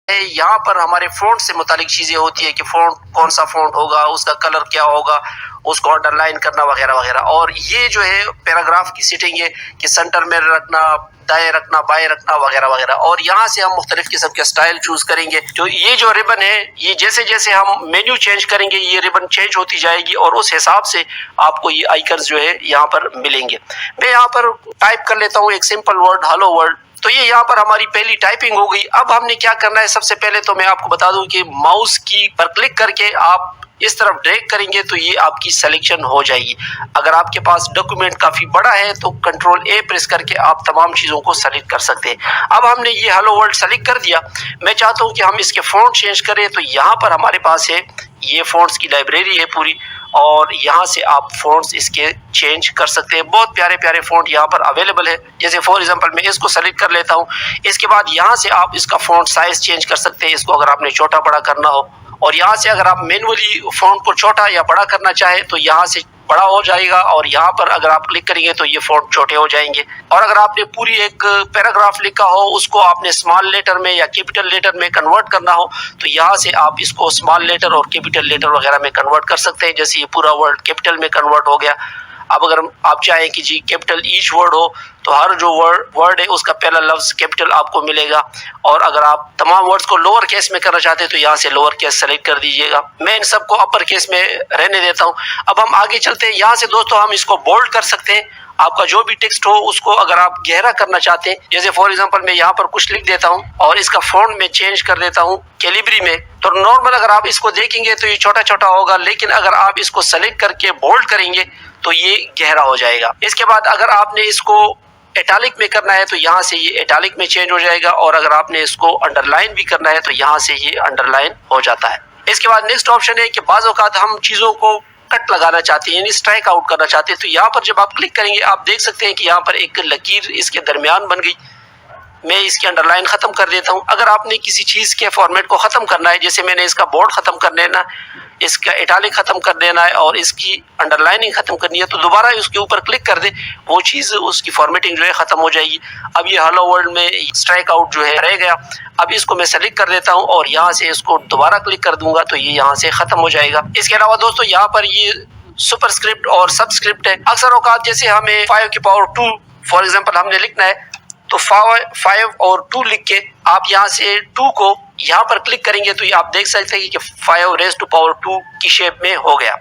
यहाँ पर हमारे फ़ॉन्ट से मुतालिक चीज़ें होती है कि फ़ॉन्ट कौन सा फ़ॉन्ट होगा, उसका कलर क्या होगा, उसको अंडरलाइन करना वगैरह वगैरह। और ये जो है पैराग्राफ की सेटिंग है कि सेंटर में रखना, दाएं रखना, बाएं रखना वगैरह वगैरह। और यहाँ से हम मुख्तलिफ किस्म के स्टाइल चूज करेंगे। जो ये जो रिबन है, ये जैसे जैसे हम मेन्यू चेंज करेंगे ये रिबन चेंज होती जाएगी और उस हिसाब से आपको ये आइकन्स जो है यहाँ पर मिलेंगे। मैं यहाँ पर टाइप कर लेता हूँ एक सिंपल वर्ड, हेलो वर्ल्ड। तो ये यहाँ पर हमारी पहली टाइपिंग हो गई। अब हमने क्या करना है, सबसे पहले तो मैं आपको बता दूं कि माउस की पर क्लिक करके आप इस तरफ ड्रैग करेंगे तो ये आपकी सिलेक्शन हो जाएगी। अगर आपके पास डॉक्यूमेंट काफी बड़ा है तो कंट्रोल ए प्रेस करके आप तमाम चीजों को सेलेक्ट कर सकते हैं। अब हमने ये हेलो वर्ल्ड सेलेक्ट कर दिया। मैं चाहता हूं कि हम इसके फॉन्ट चेंज करें, तो यहाँ पर हमारे पास है ये फॉन्ट्स की लाइब्रेरी है पूरी, और यहाँ से आप फॉन्ट्स इसके चेंज कर सकते हैं। बहुत प्यारे प्यारे फॉन्ट यहाँ पर अवेलेबल है। जैसे फॉर एग्जांपल मैं इसको सेलेक्ट कर लेता हूँ। इसके बाद यहाँ से आप इसका फॉन्ट साइज चेंज कर सकते हैं, इसको अगर आपने छोटा बड़ा करना हो। और यहाँ से अगर आप मैनुअली फॉन्ट को छोटा या बड़ा करना चाहे तो यहाँ से बड़ा हो जाएगा, और यहाँ पर अगर आप क्लिक करेंगे तो ये फॉन्ट छोटे हो जाएंगे। और अगर आपने पूरी एक पैराग्राफ लिखा हो, उसको आपने स्मॉल लेटर में या कैपिटल लेटर में कन्वर्ट करना हो, तो यहाँ से आप इसको स्मॉल लेटर और कैपिटल लेटर वगैरह में कन्वर्ट कर सकते हैं। जैसे ये पूरा वर्ड कैपिटल में कन्वर्ट हो गया। अब अगर आप चाहें कि जी कैपिटल ईच वर्ड हो, तो हर जो वर्ड है उसका पहला लफ्ज कैपिटल आपको मिलेगा। और अगर आप तमाम वर्ड्स को लोअर केस में करना चाहते हैं तो यहाँ से लोअर केस सेलेक्ट कर दीजिएगा। मैं इन सबको अपर केस में रहने देता हूँ। अब हम आगे चलते हैं। यहाँ से दोस्तों हम इसको बोल्ड कर सकते हैं। आपका जो भी टेक्स्ट हो उसको अगर आप गहरा करना चाहते हैं, जैसे फॉर एग्जांपल मैं यहाँ पर कुछ लिख देता हूँ और इसका फॉन्ट में चेंज कर देता हूँ कैलिब्री में, तो नॉर्मल अगर आप इसको देखेंगे तो ये छोटा छोटा होगा, लेकिन अगर आप इसको सेलेक्ट करके बोल्ड करेंगे तो ये गहरा हो जाएगा। इसके बाद अगर आपने इसको इटैलिक में करना है तो यहाँ से ये इटैलिक में चेंज हो जाएगा, और अगर आपने इसको अंडरलाइन भी करना है तो यहाँ से ये अंडरलाइन हो जाता है। इसके बाद नेक्स्ट ऑप्शन है कि बाज़ औक़ात हम चीज़ों को कट लगाना चाहते हैं, यानी स्ट्राइक आउट करना चाहते हैं, तो यहाँ पर जब आप क्लिक करेंगे आप देख सकते हैं कि यहाँ पर एक लकीर इसके दरमियान बन गई। मैं इसकी अंडरलाइन खत्म कर देता हूँ। अगर आपने किसी चीज के फॉर्मेट को खत्म करना है, जैसे मैंने इसका बोर्ड खत्म कर देना, इसका इटालिक खत्म कर देना है और इसकी अंडरलाइनिंग खत्म करनी है, तो दोबारा उसके ऊपर क्लिक कर दे, वो चीज उसकी फॉर्मेटिंग जो है खत्म हो जाएगी। अब ये हेलो वर्ल्ड में स्ट्राइक आउट जो है रह गया। अब इसको मैं सेलेक्ट कर देता हूँ और यहाँ से इसको दोबारा क्लिक कर दूंगा तो ये यहाँ से खत्म हो जाएगा। इसके अलावा दोस्तों यहाँ पर ये सुपरस्क्रिप्ट और सबस्क्रिप्ट है। अक्सर औकात जैसे हमें 5 की पावर 2 फॉर एग्जांपल हमने लिखना है, तो 5 और 2 लिख के आप यहाँ से 2 को यहाँ पर क्लिक करेंगे तो ये आप देख सकते हैं कि 5 रेज़ टू पावर 2 की शेप में हो गया।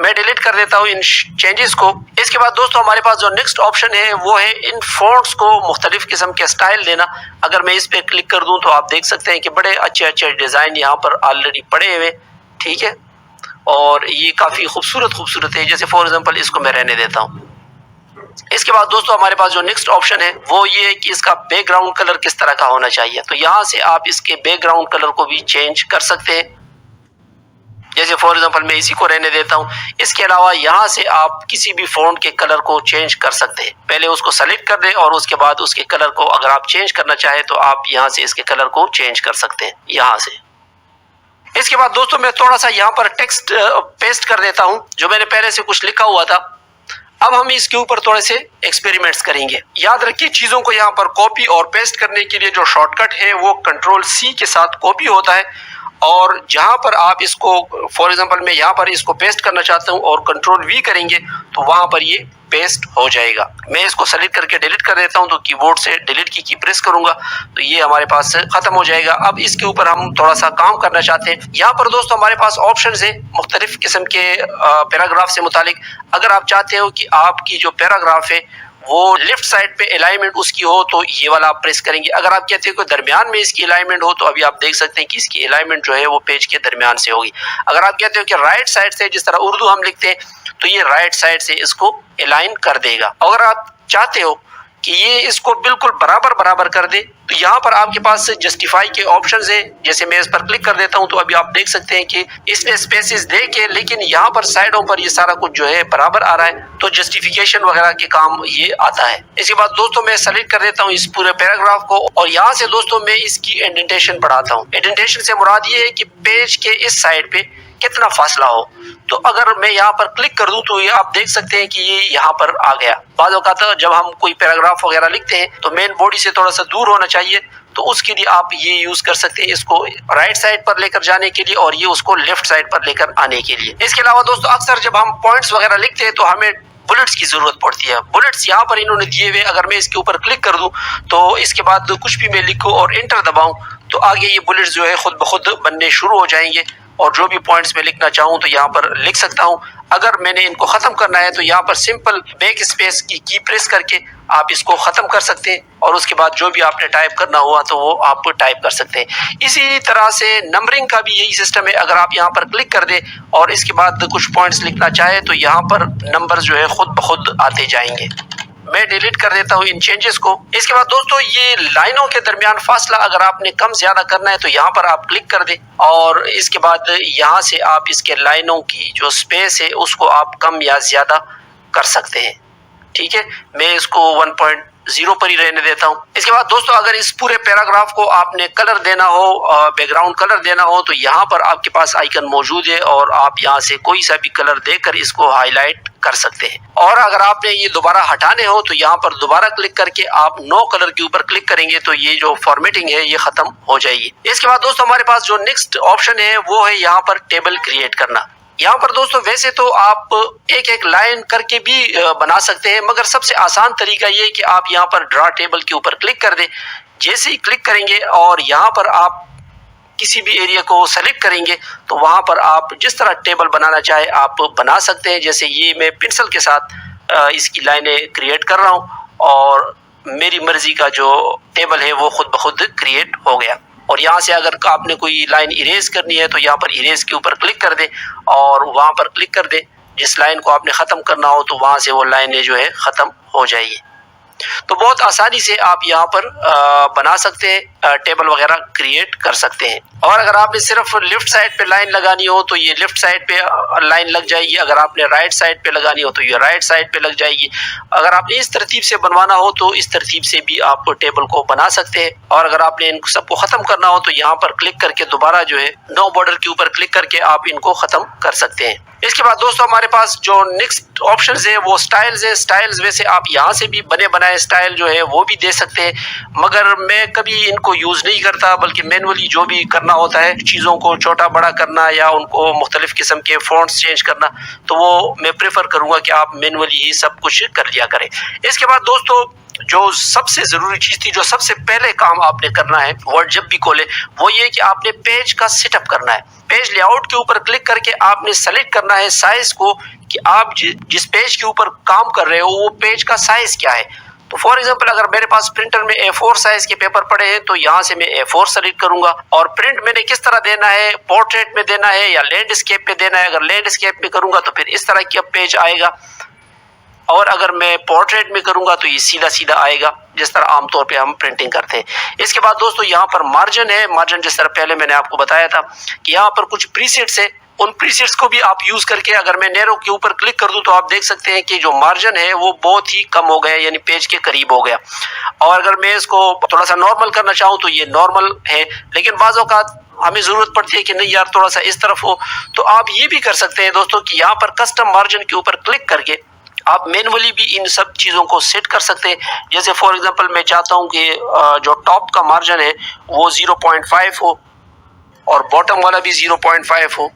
मैं डिलीट कर देता हूँ इन चेंजेस को। इसके बाद दोस्तों हमारे पास जो नेक्स्ट ऑप्शन है वो है इन फॉन्ट्स को मुख्तलिफ किस्म के स्टाइल देना। अगर मैं इस पे क्लिक कर दूं तो आप देख सकते हैं कि बड़े अच्छे अच्छे डिजाइन यहाँ पर ऑलरेडी पड़े हुए, ठीक है, और ये काफी खूबसूरत है। जैसे फॉर एग्जांपल इसको मैं रहने देता हूँ। इसके बाद दोस्तों हमारे पास जो नेक्स्ट ऑप्शन है वो ये है कि इसका बैकग्राउंड कलर किस तरह का होना चाहिए, तो यहाँ से आप इसके बैकग्राउंड कलर को भी चेंज कर सकते हैं। जैसे फॉर एग्जांपल मैं इसी को रहने देता हूँ। इसके अलावा यहाँ से आप किसी भी फॉन्ट के कलर को चेंज कर सकते हैं। पहले उसको सेलेक्ट कर दें और उसके बाद उसके कलर को अगर आप चेंज करना चाहें तो आप यहाँ से इसके कलर को चेंज कर सकते हैं यहाँ से। इसके बाद दोस्तों मैं थोड़ा सा यहाँ पर टेक्स्ट पेस्ट कर देता हूँ जो मैंने पहले से कुछ लिखा हुआ था। अब हम इसके ऊपर थोड़े से एक्सपेरिमेंट्स करेंगे। याद रखिए चीजों को यहाँ पर कॉपी और पेस्ट करने के लिए जो शॉर्टकट है वो कंट्रोल सी के साथ कॉपी होता है, और जहां पर आप इसको फॉर एग्जांपल मैं यहाँ पर इसको पेस्ट करना चाहता हूँ और कंट्रोल वी करेंगे तो वहां पर ये पेस्ट हो जाएगा। मैं इसको सेलेक्ट करके डिलीट कर देता हूँ, तो कीबोर्ड से डिलीट की प्रेस करूंगा तो ये हमारे पास खत्म हो जाएगा। अब इसके ऊपर हम थोड़ा सा काम करना चाहते हैं। यहाँ पर दोस्तों हमारे पास ऑप्शन है मुख्तलिफ किस्म के पैराग्राफ से मुतालिक। अगर आप चाहते हो कि आपकी जो पैराग्राफ है वो लेफ्ट साइड पे अलाइनमेंट उसकी हो तो ये वाला आप प्रेस करेंगे। अगर आप कहते हो कि दरमियान में इसकी अलाइनमेंट हो तो अभी आप देख सकते हैं कि इसकी अलाइनमेंट जो है वो पेज के दरमियान से होगी। अगर आप कहते हो कि राइट साइड से, जिस तरह उर्दू हम लिखते हैं, तो ये राइट साइड से इसको अलाइन कर देगा। अगर आप चाहते हो कि ये इसको बिल्कुल बराबर कर दे तो यहाँ पर आपके पास जस्टिफाई के ऑप्शंस है। जैसे मैं इस पर क्लिक कर देता हूँ तो अभी आप देख सकते हैं कि इसने स्पेसेस दे के, लेकिन यहाँ पर साइडों पर ये सारा कुछ जो है बराबर आ रहा है, तो जस्टिफिकेशन वगैरह के काम ये आता है। इसके बाद दोस्तों मैं सेलेक्ट कर देता हूँ इस पूरे पैराग्राफ को और यहाँ से दोस्तों मैं इसकी इंडेंटेशन बढ़ाता हूँ। इंडेंटेशन से मुराद ये है कि पेज के इस साइड पे कितना फासला हो। तो अगर मैं यहाँ पर क्लिक कर दूं तो ये आप देख सकते हैं कि ये यहाँ पर आ गया। बाज़ औक़ात जब हम कोई पैराग्राफ वगैरह लिखते हैं तो मेन बॉडी से थोड़ा सा दूर होना चाहिए, तो उसके लिए आप ये यूज कर सकते हैं इसको राइट साइड पर लेकर जाने के लिए और ये उसको लेफ्ट साइड पर लेकर आने के लिए। इसके अलावा दोस्तों अक्सर जब हम पॉइंट्स वगैरह लिखते हैं तो हमें बुलेट्स की जरूरत पड़ती है। बुलेट्स यहाँ पर इन्होंने दिए हुए, अगर मैं इसके ऊपर क्लिक कर दूं तो इसके बाद कुछ भी मैं लिखूं और एंटर दबाऊं तो आगे ये बुलेट्स जो है खुद ब खुद बनने शुरू हो जाएंगे और जो भी पॉइंट्स मैं लिखना चाहूँ तो यहाँ पर लिख सकता हूँ। अगर मैंने इनको खत्म करना है तो यहाँ पर सिंपल बैक स्पेस की प्रेस करके आप इसको खत्म कर सकते हैं और उसके बाद जो भी आपने टाइप करना हुआ तो वो आप टाइप कर सकते हैं। इसी तरह से नंबरिंग का भी यही सिस्टम है। अगर आप यहाँ पर क्लिक कर दे और इसके बाद कुछ पॉइंट्स लिखना चाहे तो यहाँ पर नंबर जो है खुद ब खुद आते जाएंगे। मैं डिलीट कर देता हूँ इन चेंजेस को। इसके बाद दोस्तों ये लाइनों के दरमियान फासला अगर आपने कम ज्यादा करना है तो यहाँ पर आप क्लिक कर दें और इसके बाद यहाँ से आप इसके लाइनों की जो स्पेस है उसको आप कम या ज्यादा कर सकते हैं। ठीक है, मैं इसको 1.0 पर ही रहने देता हूँ। इसके बाद दोस्तों अगर इस पूरे पैराग्राफ को आपने कलर देना हो, बैकग्राउंड कलर देना हो तो यहाँ पर आपके पास आइकन मौजूद है और आप यहाँ से कोई सा भी कलर देकर इसको हाईलाइट कर सकते हैं। और अगर आपने ये दोबारा हटाने हो तो यहाँ पर दोबारा क्लिक करके आप नो कलर के ऊपर क्लिक करेंगे तो ये जो फॉर्मेटिंग है ये खत्म हो जाएगी। इसके बाद दोस्तों हमारे पास जो नेक्स्ट ऑप्शन है वो है यहाँ पर टेबल क्रिएट करना। यहाँ पर दोस्तों वैसे तो आप एक एक लाइन करके भी बना सकते हैं, मगर सबसे आसान तरीका ये है कि आप यहाँ पर ड्रा टेबल के ऊपर क्लिक कर दें। जैसे ही क्लिक करेंगे और यहाँ पर आप किसी भी एरिया को सेलेक्ट करेंगे तो वहां पर आप जिस तरह टेबल बनाना चाहे आप बना सकते हैं। जैसे ये मैं पेंसिल के साथ इसकी लाइनें क्रिएट कर रहा हूं और मेरी मर्जी का जो टेबल है वो खुद ब खुद क्रिएट हो गया। और यहाँ से अगर आपने कोई लाइन इरेज करनी है तो यहाँ पर इरेज के ऊपर क्लिक कर दें और वहां पर क्लिक कर दें। जिस लाइन को आपने खत्म करना हो तो वहां से वो लाइनें जो है खत्म हो जाएगी। तो बहुत आसानी से आप यहाँ पर बना सकते हैं, टेबल वगैरह क्रिएट कर सकते हैं। और अगर आपने सिर्फ लेफ्ट साइड पे लाइन लगानी हो तो ये लेफ्ट साइड पे लाइन लग जाएगी। अगर आपने राइट साइड पे लगानी हो तो ये राइट साइड पे लग जाएगी। अगर आपने इस तरतीब से बनवाना हो तो इस तरतीब से भी आप टेबल को बना सकते हैं। और अगर आपने इन सबको खत्म करना हो तो यहाँ पर क्लिक करके दोबारा जो है नो बॉर्डर के ऊपर क्लिक करके आप इनको खत्म कर सकते हैं। इसके बाद दोस्तों हमारे पास जो नेक्स्ट ऑप्शन है वो स्टाइल्स है। स्टाइल्स वैसे आप यहाँ से भी बने बनाए स्टाइल जो है वो भी दे सकते हैं, मगर मैं कभी इनको यूज नहीं करता, बल्कि मैनुअली जो भी करना होता है चीज़ों को छोटा बड़ा करना या उनको मुख्तलिफ किस्म के फॉन्ट्स चेंज करना, तो वो मैं प्रेफर करूँगा कि आप मैनुअली ही सब कुछ कर लिया करें। इसके बाद दोस्तों जो सबसे जरूरी चीज थी, जो सबसे पहले काम आपने करना है वर्ड जब भी खोले, वो ये कि आपने पेज का सेटअप करना है। पेज लेआउट के ऊपर क्लिक करके आपने सेलेक्ट करना है साइज को कि आप जिस पेज के ऊपर काम कर रहे हो वो पेज का साइज क्या है। तो फॉर एग्जांपल अगर मेरे पास प्रिंटर में A4 साइज के पेपर पड़े हैं तो यहाँ से मैं A4 सेलेक्ट करूंगा। और प्रिंट मैंने किस तरह देना है, पोर्ट्रेट में देना है या लैंडस्केप पे देना है। अगर लैंडस्केप में करूंगा तो फिर इस तरह का पेज आएगा, और अगर मैं पोर्ट्रेट में करूंगा तो ये सीधा सीधा आएगा जिस तरह आमतौर पे हम प्रिंटिंग करते हैं। इसके बाद दोस्तों यहाँ पर मार्जिन है। मार्जिन जिस तरह पहले मैंने आपको बताया था कि यहाँ पर कुछ प्रीसेट्स है, उन प्रीसेट्स को भी आप यूज करके अगर मैं नैरो के ऊपर क्लिक कर दूं तो आप देख सकते हैं कि जो मार्जिन है वो बहुत ही कम हो गया, यानी पेज के करीब हो गया। और अगर मैं इसको थोड़ा सा नॉर्मल करना चाहूँ तो ये नॉर्मल है, लेकिन बाज़ औक़ात हमें जरूरत पड़ती है कि नहीं यार थोड़ा सा इस तरफ हो, तो आप ये भी कर सकते हैं दोस्तों कि यहाँ पर कस्टम मार्जिन के ऊपर क्लिक करके आप मैनुअली भी इन सब चीज़ों को सेट कर सकते हैं। जैसे फॉर एग्जांपल मैं चाहता हूं कि जो टॉप का मार्जिन है वो 0.5 हो और बॉटम वाला भी 0.5 हो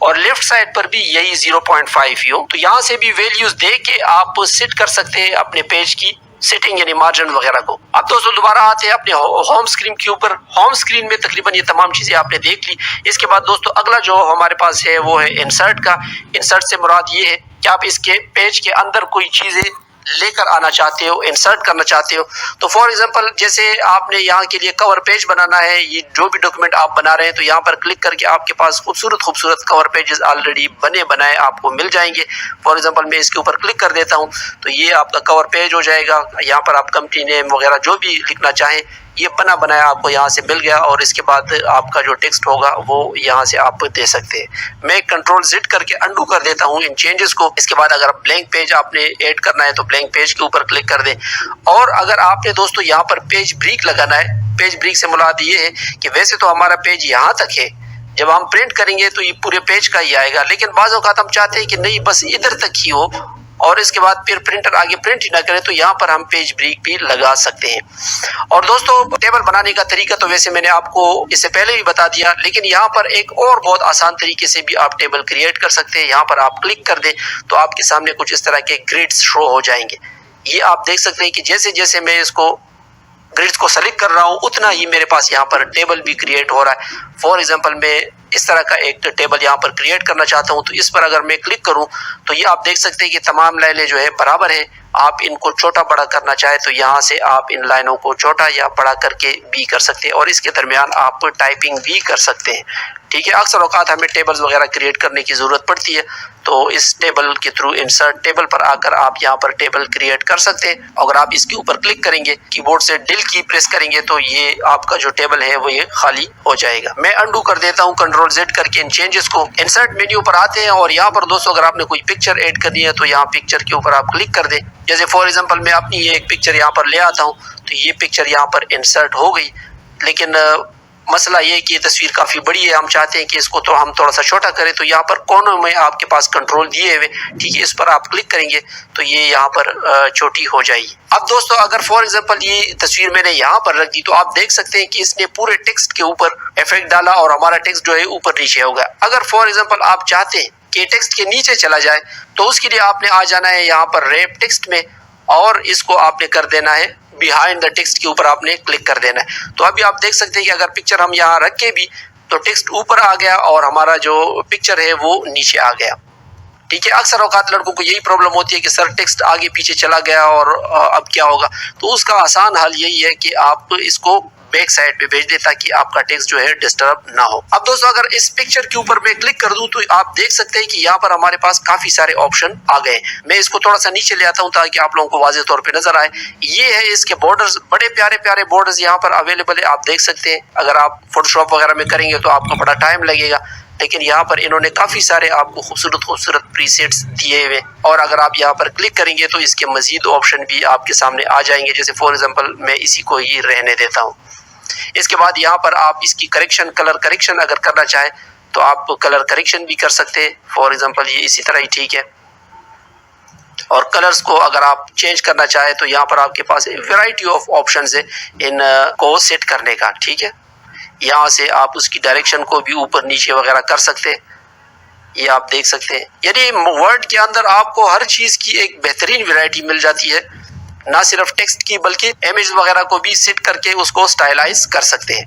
और लेफ्ट साइड पर भी यही 0.5 ही हो। तो यहाँ से भी वैल्यूज दे के आप सेट कर सकते हैं अपने पेज की सेटिंग यानी मार्जिन वगैरह को। अब दोस्तों दोबारा आते हैं अपने होम स्क्रीन के ऊपर। होम स्क्रीन में तकरीबन ये तमाम चीजें आपने देख ली। इसके बाद दोस्तों अगला जो हमारे पास है वो है इंसर्ट का। इंसर्ट से मुराद ये है कि आप इसके पेज के अंदर कोई चीजें लेकर आना चाहते हो, इंसर्ट करना चाहते हो। तो फॉर एग्जांपल जैसे आपने यहाँ के लिए कवर पेज बनाना है, ये जो भी डॉक्यूमेंट आप बना रहे हैं तो यहाँ पर क्लिक करके आपके पास खूबसूरत कवर पेजेस ऑलरेडी बने बनाए आपको मिल जाएंगे। फॉर एग्जांपल मैं इसके ऊपर क्लिक कर देता हूँ तो ये आपका कवर पेज हो जाएगा। यहाँ पर आप कंपनी नेम वगैरह जो भी लिखना चाहें ये बना बनाया आपको यहाँ से मिल गया, और इसके बाद आपका जो टेक्स्ट होगा वो यहाँ से आप दे सकते हैं। मैं कंट्रोल Z करके अंडू कर देता हूँ इन चेंजेस को। इसके बाद अगर ब्लैंक पेज आपने ऐड करना है तो ब्लैंक पेज के ऊपर क्लिक कर दें। और अगर आपने दोस्तों यहाँ पर पेज ब्रेक लगाना है, पेज ब्रेक से मुराद ये है कि वैसे तो हमारा पेज यहाँ तक है, जब हम प्रिंट करेंगे तो ये पूरे पेज का ही आएगा, लेकिन बाज़ औक़ात हम चाहते हैं कि नहीं बस इधर तक ही हो और इसके बाद फिर प्रिंटर आगे प्रिंट ही ना करे तो यहाँ पर हम पेज ब्रेक भी लगा सकते हैं। और दोस्तों टेबल बनाने का तरीका तो वैसे मैंने आपको इससे पहले भी बता दिया, लेकिन यहाँ पर एक और बहुत आसान तरीके से भी आप टेबल क्रिएट कर सकते हैं। यहाँ पर आप क्लिक कर दें तो आपके सामने कुछ इस तरह के ग्रिड्स शो हो जाएंगे। ये आप देख सकते हैं कि जैसे जैसे मैं इसको ग्रिड्स को सेलेक्ट कर रहा हूँ उतना ही मेरे पास यहाँ पर टेबल भी क्रिएट हो रहा है। फॉर एग्जांपल मैं इस तरह का एक टेबल यहाँ पर क्रिएट करना चाहता हूँ, तो इस पर अगर मैं क्लिक करूँ तो ये आप देख सकते हैं कि तमाम लाइनें जो है बराबर है। आप इनको छोटा बड़ा करना चाहे तो यहाँ से आप इन लाइनों को छोटा या बड़ा करके भी कर सकते हैं और इसके दरमियान आप टाइपिंग भी कर सकते हैं। ठीक है, अक्सर औकात हमें टेबल्स वगैरह क्रिएट करने की ज़रूरत पड़ती है, तो इस टेबल के थ्रू इंसर्ट टेबल पर आकर आप यहाँ पर टेबल क्रिएट कर सकते हैं। अगर आप इसके ऊपर क्लिक करेंगे, कीबोर्ड से डिल की प्रेस करेंगे तो ये आपका जो टेबल है वो ये खाली हो जाएगा। मैं अंडू कर देता हूँ कंट्रोल Z करके इन चेंजेस को। इंसर्ट मेन्यू पर आते हैं और यहाँ पर दोस्तों अगर आपने कोई पिक्चर ऐड करनी है तो यहाँ पिक्चर के ऊपर आप क्लिक कर दें। जैसे फॉर एग्जाम्पल मैं अपनी ये एक पिक्चर यहाँ पर ले आता हूँ तो ये पिक्चर यहाँ पर इंसर्ट हो गई, लेकिन मसला ये है कि ये तस्वीर काफ़ी बड़ी है, हम चाहते हैं कि इसको तो हम थोड़ा सा छोटा करें। तो यहाँ पर कोनों में आपके पास कंट्रोल दिए हुए, ठीक है, इस पर आप क्लिक करेंगे तो ये यहाँ पर छोटी हो जाएगी। अब दोस्तों अगर फॉर एग्जांपल ये तस्वीर मैंने यहाँ पर रख दी तो आप देख सकते हैं कि इसने पूरे टेक्स्ट के ऊपर इफेक्ट डाला और हमारा टेक्स्ट जो है ऊपर नीचे होगा। अगर फॉर एग्जांपल आप चाहते हैं कि टेक्स्ट के नीचे चला जाए तो उसके लिए आपने आ जाना है यहाँ पर रैप टेक्स्ट में और इसको आपने कर देना है बिहाइंड द टेक्स्ट के ऊपर आपने क्लिक कर देना है। तो अभी आप देख सकते हैं कि अगर पिक्चर हम यहाँ रख के भी तो टेक्स्ट ऊपर आ गया और हमारा जो पिक्चर है वो नीचे आ गया। ठीक है, अक्सर औकात लड़कों को यही प्रॉब्लम होती है कि सर टेक्स्ट आगे पीछे चला गया और अब क्या होगा। तो उसका आसान हल यही है कि आप इसको बैक साइड पे भेज दे ताकि आपका टेक्स्ट जो है डिस्टर्ब ना हो। अब दोस्तों अगर इस पिक्चर के ऊपर मैं क्लिक कर दूं तो आप देख सकते हैं कि यहाँ पर हमारे पास काफी सारे ऑप्शन आ गए। मैं इसको थोड़ा सा नीचे ले आता हूँ ताकि आप लोगों को वाज़ेह तौर पे नजर आए। ये है इसके बॉर्डर्स, बड़े प्यारे प्यारे बॉर्डर्स यहाँ पर अवेलेबल है, आप देख सकते हैं। अगर आप फोटोशॉप वगैरह में करेंगे तो आपको बड़ा टाइम लगेगा, लेकिन यहाँ पर इन्होंने काफ़ी सारे आपको खूबसूरत खूबसूरत प्रीसेट्स दिए हुए। और अगर आप यहाँ पर क्लिक करेंगे तो इसके मजीद ऑप्शन भी आपके सामने आ जाएंगे। जैसे फॉर एग्जांपल मैं इसी को ही रहने देता हूँ। इसके बाद यहाँ पर आप इसकी करेक्शन, कलर करेक्शन अगर करना चाहें तो आप कलर करेक्शन भी कर सकते हैं। फॉर एग्जांपल ये इसी तरह ही ठीक है। और कलर्स को अगर आप चेंज करना चाहें तो यहाँ पर आपके पास वैरायटी ऑफ ऑप्शंस है इन को सेट करने का। ठीक है, यहाँ से आप उसकी डायरेक्शन को भी ऊपर नीचे वगैरह कर सकते हैं, ये आप देख सकते हैं। यानी वर्ड के अंदर आपको हर चीज़ की एक बेहतरीन वैरायटी मिल जाती है, ना सिर्फ टेक्स्ट की बल्कि इमेज वगैरह को भी सेट करके उसको स्टाइलाइज कर सकते हैं।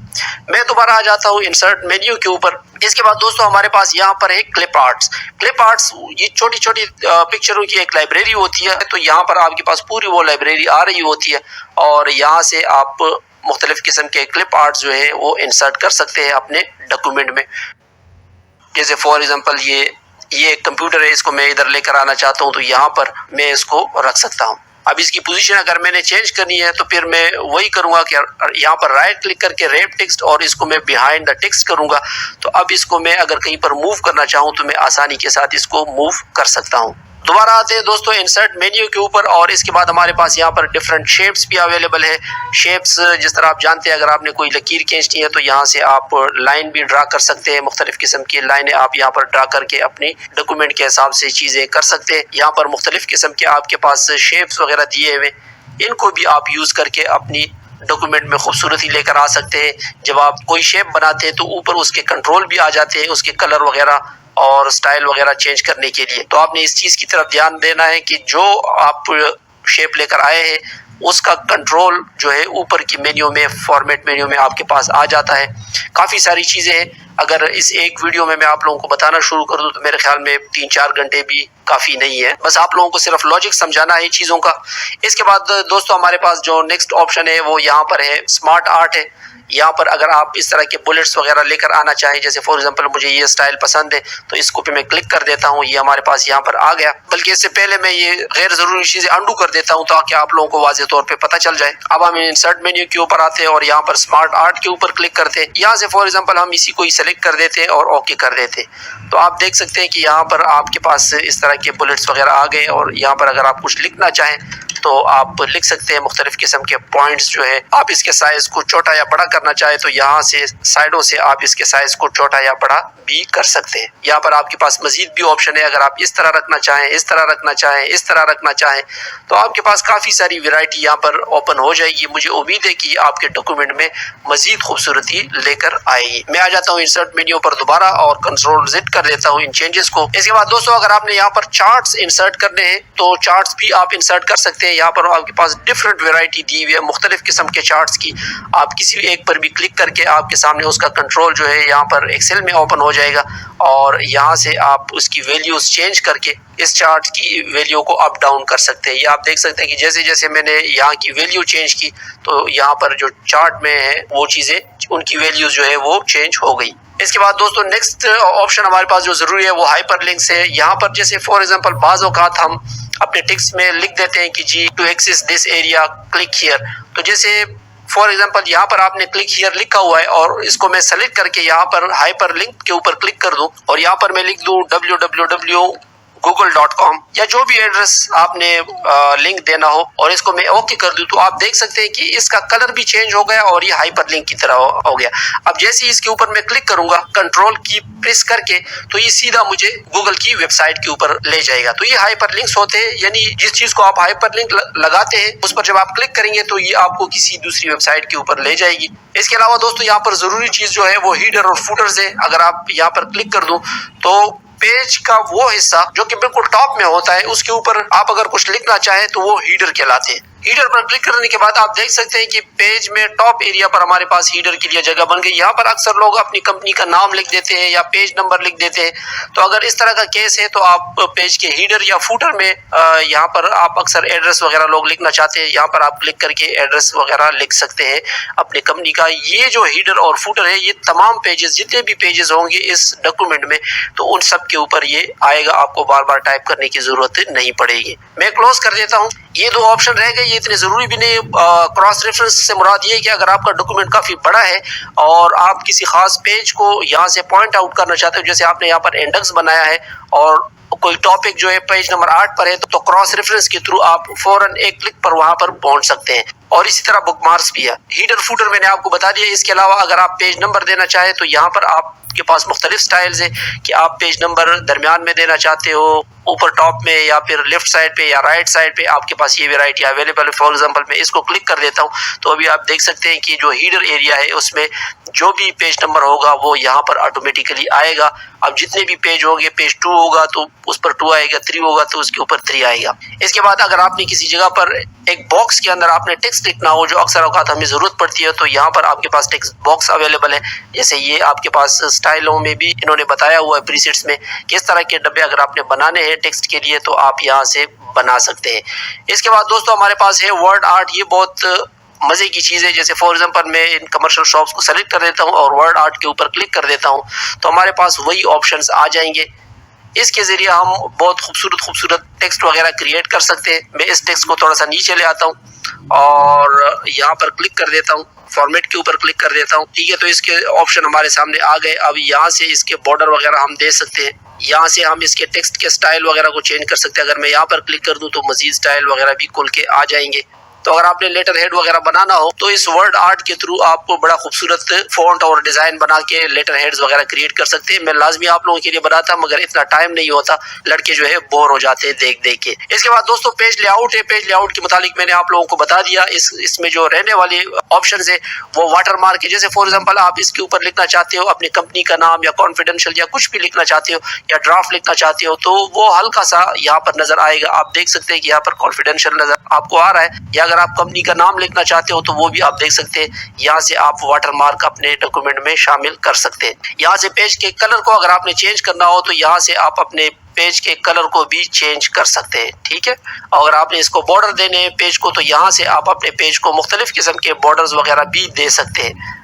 मैं दोबारा आ जाता हूँ इंसर्ट मेन्यू के ऊपर। इसके बाद दोस्तों हमारे पास यहाँ पर है क्लिप आर्ट्स। क्लिप आर्ट्स ये छोटी छोटी पिक्चरों की एक लाइब्रेरी होती है, तो यहाँ पर आपके पास पूरी वो लाइब्रेरी आ रही होती है और यहाँ से आप मुख्तलिफ किस्म के क्लिप आर्ट्स जो है वो इंसर्ट कर सकते हैं अपने डॉक्यूमेंट में। जैसे फॉर एग्जांपल ये एक कंप्यूटर है, इसको मैं इधर लेकर आना चाहता हूँ तो यहाँ पर मैं इसको रख सकता हूँ। अब इसकी पोजीशन अगर मैंने चेंज करनी है तो फिर मैं वही करूँगा कि यहाँ पर राइट क्लिक करके रैप टेक्स्ट और इसको मैं बिहाइंड द टेक्स्ट करूँगा। तो अब इसको मैं अगर कहीं पर मूव करना चाहूँ तो मैं आसानी के साथ इसको मूव कर सकता हूँ। दोबारा आते हैं दोस्तों इंसर्ट मेन्यू के ऊपर और इसके बाद हमारे पास यहाँ पर डिफरेंट शेप्स भी अवेलेबल है। शेप्स जिस तरह आप जानते हैं, अगर आपने कोई लकीर खींचनी है तो यहाँ से आप लाइन भी ड्रा कर सकते हैं। मुख्तलिफ किस्म की लाइनें आप यहाँ पर ड्रा करके अपनी डॉक्यूमेंट के हिसाब से चीज़ें कर सकते हैं। यहाँ पर मुख्तलिफ किस्म के आपके पास शेप्स वगैरह दिए हुए, इनको भी आप यूज़ करके अपनी डॉक्यूमेंट में खूबसूरती लेकर आ सकते हैं। जब आप कोई शेप बनाते हैं तो ऊपर उसके कंट्रोल भी आ जाते हैं, उसके कलर वगैरह और स्टाइल वगैरह चेंज करने के लिए। तो आपने इस चीज़ की तरफ ध्यान देना है कि जो आप शेप लेकर आए हैं उसका कंट्रोल जो है ऊपर की मेन्यू में, फॉर्मेट मेन्यू में आपके पास आ जाता है। काफ़ी सारी चीज़ें हैं, अगर इस एक वीडियो में मैं आप लोगों को बताना शुरू कर दूं तो मेरे ख्याल में 3-4 घंटे भी काफ़ी नहीं है। बस आप लोगों को सिर्फ लॉजिक समझाना है चीज़ों का। इसके बाद दोस्तों हमारे पास जो नेक्स्ट ऑप्शन है वो यहाँ पर है स्मार्ट आर्ट है। यहाँ पर अगर आप इस तरह के बुलेट्स वगैरह लेकर आना चाहें, जैसे फॉर एग्जांपल मुझे ये स्टाइल पसंद है तो इसको पे मैं क्लिक कर देता हूँ, ये हमारे पास यहाँ पर आ गया। बल्कि इससे पहले मैं ये गैर ज़रूरी चीज़ें अंडू कर देता हूँ ताकि आप लोगों को वाज़ेह तौर पे पता चल जाए। अब हम इंसर्ट मेन्यू के ऊपर आते हैं और यहाँ पर स्मार्ट आर्ट के ऊपर क्लिक करते हैं। यहाँ से फॉर एग्जाम्पल हम इसी को ही सेलेक्ट कर देते हैं और ओके कर देते हैं। तो आप देख सकते हैं कि यहाँ पर आपके पास इस तरह के बुलेट्स वगैरह आ गए और यहाँ पर अगर आप कुछ लिखना चाहें तो आप लिख सकते हैं मुख्तलिफ किस्म के पॉइंट्स जो है। आप इसके साइज को छोटा या बड़ा करना चाहे तो यहाँ से साइडों से आप इसके साइज को छोटा या बड़ा भी कर सकते हैं। यहाँ पर आपके पास मजीद भी ऑप्शन है, अगर आप इस तरह रखना चाहें, इस तरह रखना चाहें, इस तरह रखना चाहें, तो आपके पास काफ़ी सारी वैरायटी यहाँ पर ओपन हो जाएगी। मुझे उम्मीद है कि आपके डॉक्यूमेंट में मजीद खूबसूरती लेकर आएगी। मैं आ जाता हूँ इंसर्ट मेन्यू पर दोबारा और कंट्रोल Z कर देता हूँ इन चेंजेस को। इसके बाद दोस्तों अगर आपने यहाँ पर चार्ट्स इंसर्ट करने हैं तो चार्ट्स भी आप इंसर्ट कर सकते हैं। यहाँ पर आपके पास डिफरेंट वैरायटी दी हुई है मुख्तलिफ किस्म के चार्ट्स की। आप किसी भी एक पर भी क्लिक करके आपके सामने उसका कंट्रोल जो है यहाँ पर एक्सेल में ओपन हो जाएगा और यहाँ से आप उसकी वैल्यूज चेंज करके इस चार्ट की वैल्यू को अप डाउन कर सकते हैं। ये आप देख सकते हैं कि जैसे जैसे मैंने यहाँ की वैल्यू चेंज की तो यहाँ पर जो चार्ट में है वो चीज़ें उनकी वैल्यूज जो है वो चेंज हो गई। इसके बाद दोस्तों नेक्स्ट ऑप्शन हमारे पास जो जरूरी है वो हाइपरलिंक्स है। यहाँ पर जैसे फॉर एग्जांपल बाज़ औक़ात हम अपने टेक्स्ट में लिख देते हैं कि जी to access this area click here, तो जैसे फॉर एग्जांपल यहाँ पर आपने क्लिक हियर लिखा हुआ है और इसको मैं सेलेक्ट करके यहाँ पर हाइपरलिंक के ऊपर क्लिक कर दूं और यहाँ पर मैं लिख दूं www.google.com या जो भी एड्रेस आपने लिंक देना हो और इसको मैं ओके कर दूं तो आप देख सकते हैं कि इसका कलर भी चेंज हो गया और ये हाइपरलिंक की तरह हो गया। अब जैसे ही इसके ऊपर मैं क्लिक करूंगा कंट्रोल की प्रेस करके तो ये सीधा मुझे गूगल की वेबसाइट के ऊपर ले जाएगा। तो ये हाइपरलिंक्स होते हैं, यानी जिस चीज को आप हाइपरलिंक लगाते हैं उस पर जब आप क्लिक करेंगे तो ये आपको किसी दूसरी वेबसाइट के ऊपर ले जाएगी। इसके अलावा दोस्तों यहाँ पर जरूरी चीज जो है वो हीडर और फुटर्स है। अगर आप यहाँ पर क्लिक कर दूं तो पेज का वो हिस्सा जो कि बिल्कुल टॉप में होता है उसके ऊपर आप अगर कुछ लिखना चाहें तो वो हीडर कहलाते हैं। हीडर पर क्लिक करने के बाद आप देख सकते हैं कि पेज में टॉप एरिया पर हमारे पास हीडर के लिए जगह बन गई। यहाँ पर अक्सर लोग अपनी कंपनी का नाम लिख देते हैं या पेज नंबर लिख देते हैं, तो अगर इस तरह का केस है तो आप पेज के हीडर या फुटर में यहाँ पर आप अक्सर एड्रेस वगैरह लोग लिखना चाहते हैं, यहाँ पर आप क्लिक करके एड्रेस वगैरह लिख सकते हैं अपने कंपनी का। ये जो हीडर और फुटर है ये तमाम पेजेस जितने भी पेजेस होंगे इस डॉक्यूमेंट में तो उन सब के ऊपर ये आएगा, आपको बार बार टाइप करने की जरूरत नहीं पड़ेगी। मैं क्लोज कर देता हूँ। ये दो ऑप्शन रह गए, ये इतने जरूरी भी नहीं। क्रॉस रेफरेंस से मुराद ये है कि अगर आपका डॉक्यूमेंट काफी बड़ा है और आप किसी खास पेज को यहाँ से पॉइंट आउट करना चाहते हो, जैसे आपने यहाँ पर इंडेक्स बनाया है और कोई टॉपिक जो है पेज नंबर 8 पर है तो क्रॉस रेफरेंस के थ्रू आप फौरन एक क्लिक पर वहां पर पहुंच सकते हैं। और इसी तरह बुकमार्क्स भी है। हीडर फुटर मैंने आपको बता दिया। इसके अलावा अगर आप पेज नंबर देना चाहे तो यहाँ पर आपके पास मुख्तलिफ स्टाइल्स है कि आप पेज नंबर दरमियान में देना चाहते हो, ऊपर टॉप में, या फिर लेफ्ट साइड पे या राइट साइड पे, आपके पास ये वैरायटी अवेलेबल है। फॉर एग्जांपल मैं इसको क्लिक कर देता हूँ तो अभी आप देख सकते हैं कि जो हीडर एरिया है उसमें जो भी पेज नंबर होगा वो यहाँ पर ऑटोमेटिकली आएगा। अब जितने भी पेज होंगे, पेज 2 होगा तो उस पर 2 आएगा, 3 होगा तो उसके ऊपर 3 आएगा। इसके बाद अगर आपने किसी जगह पर एक बॉक्स के अंदर आपने टेक्स्ट लिखना हो जो अक्सर औकात हमें जरूरत पड़ती है तो यहाँ पर आपके पास टेक्स्ट बॉक्स अवेलेबल है। जैसे ये आपके पास स्टाइलों में भी इन्होंने बताया हुआ है प्रीसेट्स में किस तरह के डब्बे अगर आपने बनाने हैं टेक्स्ट के लिए तो आप यहाँ से बना सकते हैं। इसके बाद दोस्तों हमारे पास है वर्ड आर्ट। ये बहुत मजे की चीज है। जैसे फॉर एग्जांपल मैं इन कमर्शियल शॉप्स को सेलेक्ट कर देता हूँ और वर्ड आर्ट के ऊपर क्लिक कर देता हूँ तो हमारे पास वही ऑप्शंस आ जाएंगे। इसके जरिए हम बहुत खूबसूरत टेक्स्ट वगैरह क्रिएट कर सकते हैं। मैं इस टेक्स्ट को थोड़ा सा नीचे ले आता हूँ और यहाँ पर क्लिक कर देता हूँ, फॉर्मेट के ऊपर क्लिक कर देता हूँ। ठीक है, तो इसके ऑप्शन हमारे सामने आ गए। अब यहाँ से इसके बॉर्डर वगैरह हम दे सकते हैं। यहाँ से हम इसके टेक्स्ट के स्टाइल वगैरह को चेंज कर सकते हैं। अगर मैं यहाँ पर क्लिक कर दूं तो मजीद स्टाइल वगैरह भी खुल के आ जाएंगे। तो अगर आपने लेटर हेड वगैरह बनाना हो तो इस वर्ड आर्ट के थ्रू आपको बड़ा खूबसूरत फॉन्ट और डिजाइन बना के लेटर हेड्स वगैरह क्रिएट कर सकते हैं। मैं लाजमी आप लोगों के लिए बनाता मगर इतना टाइम नहीं होता, लड़के जो है बोर हो जाते हैं देख देख के। इसके बाद दोस्तों पेज लेआउट है। पेज लेआउट के मुतालिक मैंने आप लोगों को बता दिया। इसमें जो रहने वाले ऑप्शन है वो वाटर मार्क है। जैसे फॉर एग्जाम्पल आप इसके ऊपर लिखना चाहते हो अपनी कंपनी का नाम या कॉन्फिडेंशियल या कुछ भी लिखना चाहते हो या ड्राफ्ट लिखना चाहते हो तो वो हल्का सा यहाँ पर नजर आएगा। आप देख सकते हैं कि यहाँ पर कॉन्फिडेंशियल नजर आपको आ रहा है। या अगर आप कंपनी का नाम लिखना चाहते हो तो वो भी आप देख सकते हैं। यहाँ से आप वाटर मार्क अपने डॉक्यूमेंट में शामिल कर सकते हैं। यहाँ से पेज के कलर को अगर आपने चेंज करना हो तो यहाँ से आप अपने पेज के कलर को भी चेंज कर सकते हैं। ठीक है, अगर आपने इसको बॉर्डर देने हैं पेज को तो यहाँ से आप अपने पेज को मुख्तलिफ किस्म के बॉर्डर्स वगैरह भी दे सकते हैं।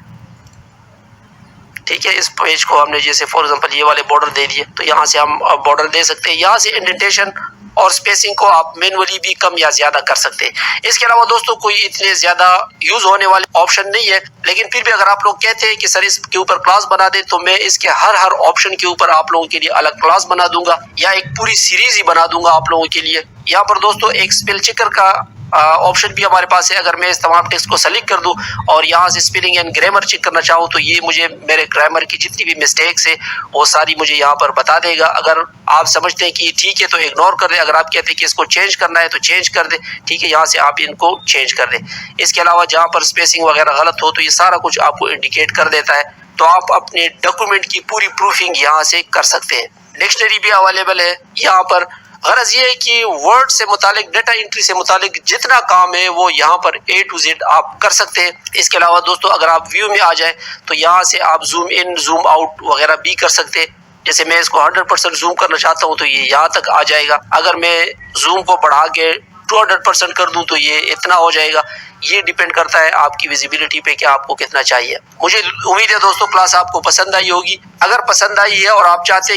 ठीक है, इस पेज को हमने जैसे फॉर एग्जांपल ये वाले बॉर्डर दे दिए तो यहाँ से हम बॉर्डर दे सकते हैं। यहाँ से इंडेंटेशन और स्पेसिंग को आप मैनुअली भी कम या ज्यादा कर सकते हैं। इसके अलावा दोस्तों कोई इतने ज्यादा यूज होने वाले ऑप्शन नहीं है, लेकिन फिर भी अगर आप लोग कहते हैं कि सर इसके ऊपर क्लास बना दे तो मैं इसके हर ऑप्शन के ऊपर आप लोगों के लिए अलग क्लास बना दूंगा या एक पूरी सीरीज ही बना दूंगा आप लोगों के लिए। यहाँ पर दोस्तों एक स्पेल चेकर का ऑप्शन भी हमारे पास है। अगर मैं इस तमाम टेक्स्ट को सेलेक्ट कर दूं और यहाँ से स्पेलिंग एंड ग्रामर चेक करना चाहूँ तो ये मुझे मेरे ग्रामर की जितनी भी मिस्टेक्स है वो सारी मुझे यहाँ पर बता देगा। अगर आप समझते हैं कि ये ठीक है तो इग्नोर कर दें, अगर आप कहते हैं कि इसको चेंज करना है तो चेंज कर दें, ठीक है, यहाँ से आप इनको चेंज कर दें। इसके अलावा जहाँ पर स्पेसिंग वगैरह गलत हो तो ये सारा कुछ आपको इंडिकेट कर देता है, तो आप अपने डॉक्यूमेंट की पूरी प्रूफिंग यहाँ से कर सकते हैं। डिक्शनरी भी अवेलेबल है यहाँ पर। गरज ये है कि वर्ड से मुतालिक, डेटा एंट्री से मुतालिक जितना काम है वो यहाँ पर A to Z आप कर सकते हैं। इसके अलावा दोस्तों अगर आप व्यू में आ जाए तो यहाँ से आप जूम इन जूम आउट वगैरह भी कर सकते हैं। जैसे मैं इसको 100% जूम करना चाहता हूँ तो ये यहाँ तक आ जाएगा। अगर मैं जूम को बढ़ा के 200% कर दूं तो ये इतना हो जाएगा। ये डिपेंड करता है आपकी विजिबिलिटी पे कि आपको कितना चाहिए। मुझे उम्मीद है दोस्तों क्लास आपको पसंद आई होगी। अगर पसंद आई है और आप चाहते हैं